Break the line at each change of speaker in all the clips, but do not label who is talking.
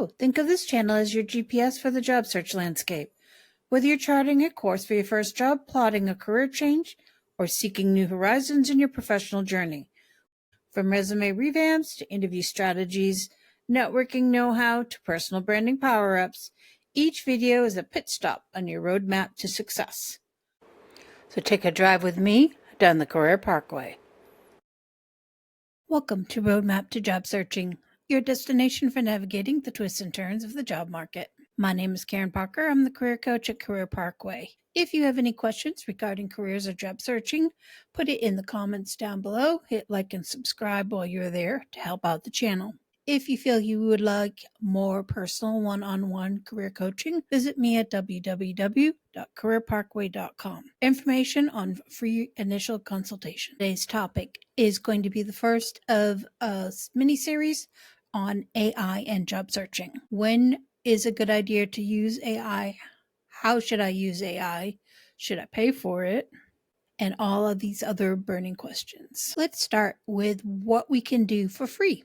Hello, think of this channel as your GPS for the job search landscape. Whether you're charting a course for your first job, plotting a career change, or seeking new horizons in your professional journey. From resume revamps to interview strategies, networking know-how to personal branding power-ups, each video is a pit stop on your roadmap to success. So take a drive with me down the Career Parkway. Welcome to Roadmap to Job Searching, your destination for navigating the twists and turns of the job market. My name is Karen Parker. I'm the career coach at Career Parkway. If you have any questions regarding careers or job searching, put it in the comments down below. Hit like and subscribe while you're there to help out the channel. If you feel you would like more personal one-on-one career coaching, visit me at www.careerparkway.com. Information on free initial consultation. Today's topic is going to be the first of a mini-series on AI and job searching. When is a good idea to use AI? How should I use AI? Should I pay for it? And all of these other burning questions. Let's start with what we can do for free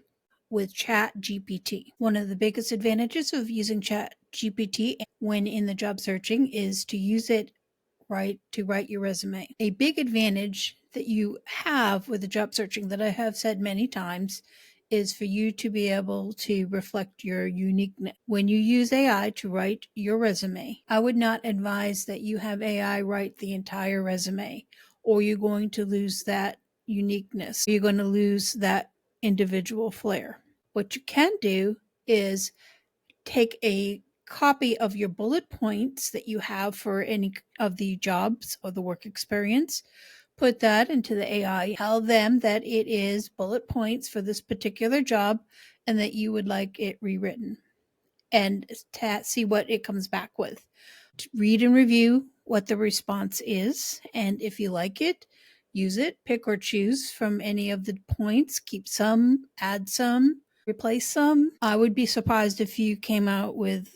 with ChatGPT. One of the biggest advantages of using ChatGPT when in the job searching is to use it to write your resume. A big advantage that you have with the job searching that I have said many times is for you to be able to reflect your uniqueness. When you use AI to write your resume, I would not advise that you have AI write the entire resume, or you're going to lose that uniqueness. You're going to lose that individual flair. What you can do is take a copy of your bullet points that you have for any of the jobs or the work experience, put that into the AI, tell them that it is bullet points for this particular job and that you would like it rewritten, and see what it comes back with. Read and review what the response is, and if you like it, use it, pick or choose from any of the points, keep some, add some, replace some. I would be surprised if you came out with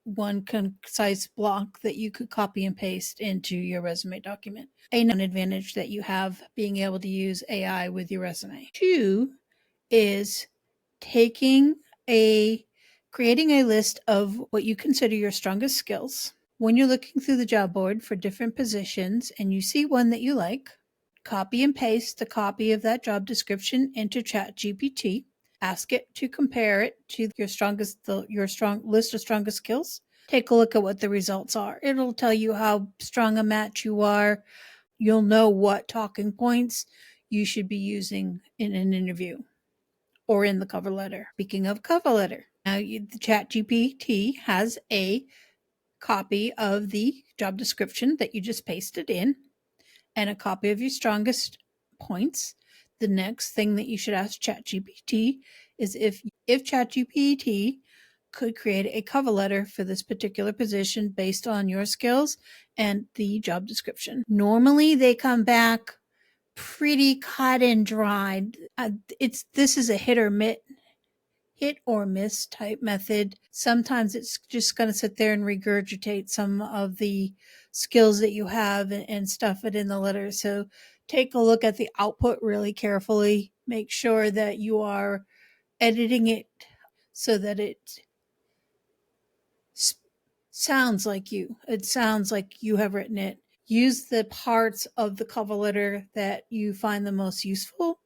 one concise block that you could copy and paste into your resume document. An advantage that you have being able to use AI with your resume. 2 is creating a list of what you consider your strongest skills. When you're looking through the job board for different positions and you see one that you like, copy and paste the copy of that job description into ChatGPT. Ask it to compare it to your strong list of strongest skills. Take a look at what the results are. It'll tell you how strong a match you are. You'll know what talking points you should be using in an interview or in the cover letter. Speaking of cover letter, now the ChatGPT has a copy of the job description that you just pasted in and a copy of your strongest points. The next thing that you should ask ChatGPT is if ChatGPT could create a cover letter for this particular position based on your skills and the job description. Normally they come back pretty cut and dried. This is a hit or miss type method. Sometimes it's just going to sit there and regurgitate some of the skills that you have and stuff it in the letter. So take a look at the output really carefully. Make sure that you are editing it so that it sounds like you. It sounds like you have written it. Use the parts of the cover letter that you find the most useful.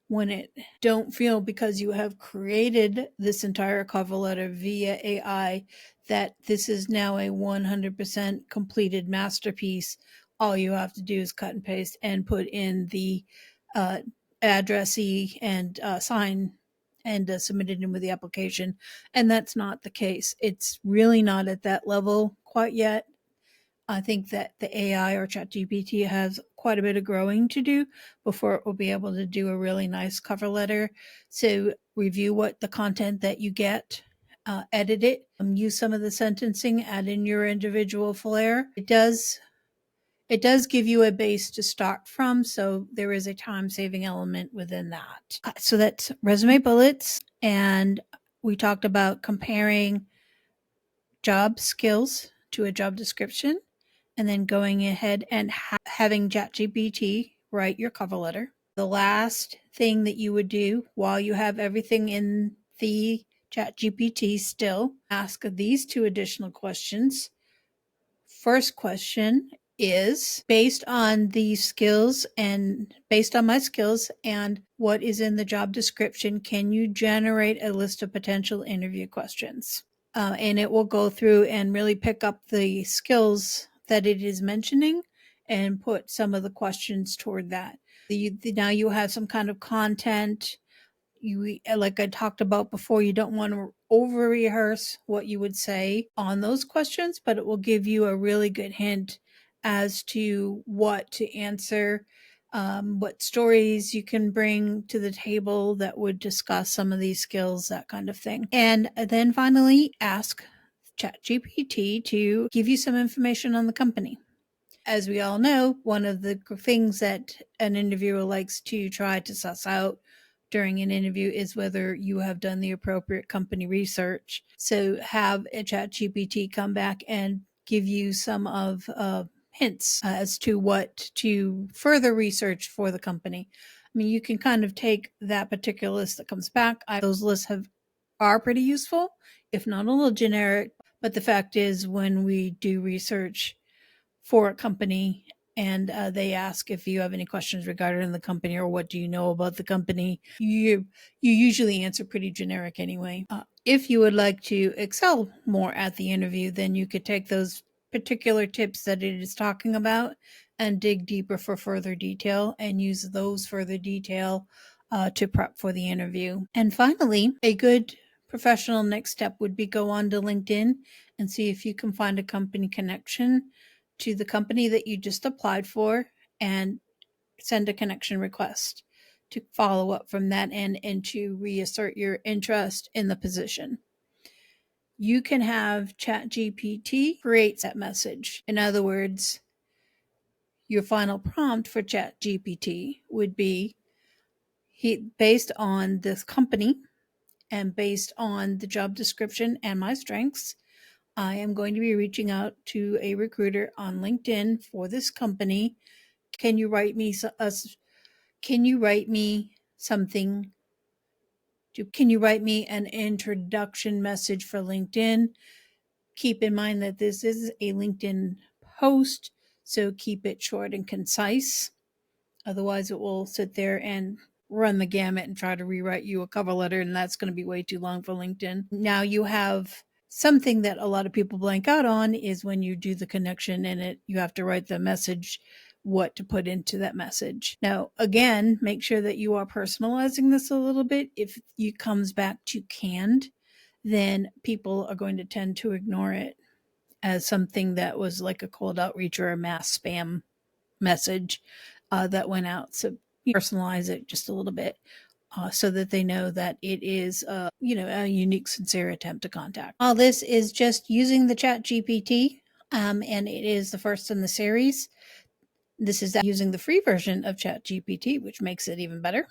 When it don't feel, because you have created this entire cover letter via AI, that this is now a 100% completed masterpiece. All you have to do is cut and paste and put in the addressee and sign and submit it in with the application. And that's not the case. It's really not at that level quite yet. I think that the AI or ChatGPT has quite a bit of growing to do before it will be able to do a really nice cover letter. So review what the content that you get, edit it, use some of the sentencing, add in your individual flair. It does give you a base to start from, so there is a time-saving element within that. So that's resume bullets, and we talked about comparing job skills to a job description, and then going ahead and having ChatGPT write your cover letter. The last thing that you would do while you have everything in the ChatGPT still ask these two additional questions. First question is based on the skills and based on my skills and what is in the job description, can you generate a list of potential interview questions? And it will go through and really pick up the skills that it is mentioning and put some of the questions toward that. Now you have some kind of content. You, like I talked about before, you don't want to over rehearse what you would say on those questions, but it will give you a really good hint as to what to answer, what stories you can bring to the table that would discuss some of these skills, that kind of thing. And then finally, ask ChatGPT to give you some information on the company. As we all know, one of the things that an interviewer likes to try to suss out during an interview is whether you have done the appropriate company research. So have a ChatGPT come back and give you some of hints as to what to further research for the company. I mean, you can kind of take that particular list that comes back. Those lists are pretty useful, if not a little generic. But the fact is, when we do research for a company and they ask if you have any questions regarding the company or what do you know about the company, you usually answer pretty generic anyway. If you would like to excel more at the interview, then you could take those particular tips that it is talking about and dig deeper for further detail and use those further detail to prep for the interview. And finally, a good professional next step would be go on to LinkedIn and see if you can find a company connection to the company that you just applied for and send a connection request to follow up from that end and to reassert your interest in the position. You can have ChatGPT create that message. In other words, your final prompt for ChatGPT would be based on this company and based on the job description and my strengths. I am going to be reaching out to a recruiter on LinkedIn for this company. Can you write me something? Can you write me an introduction message for LinkedIn? Keep in mind that this is a LinkedIn post, so keep it short and concise. Otherwise, it will sit there and run the gamut and try to rewrite you a cover letter, and that's going to be way too long for LinkedIn. Now you have something that a lot of people blank out on is when you do the connection and you have to write the message, what to put into that message. Now, again, make sure that you are personalizing this a little bit. If it comes back to canned, then people are going to tend to ignore it as something that was like a cold outreach or a mass spam message that went out. So you personalize it just a little bit so that they know that it is, a unique, sincere attempt to contact. All this is just using the ChatGPT, and it is the first in the series. This is using the free version of ChatGPT, which makes it even better.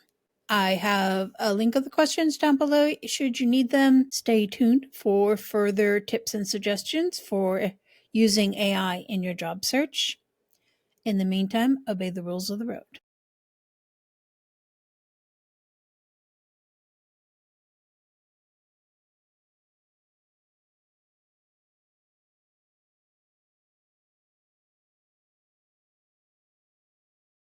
I have a link of the questions down below should you need them. Stay tuned for further tips and suggestions for using AI in your job search. In the meantime, obey the rules of the road.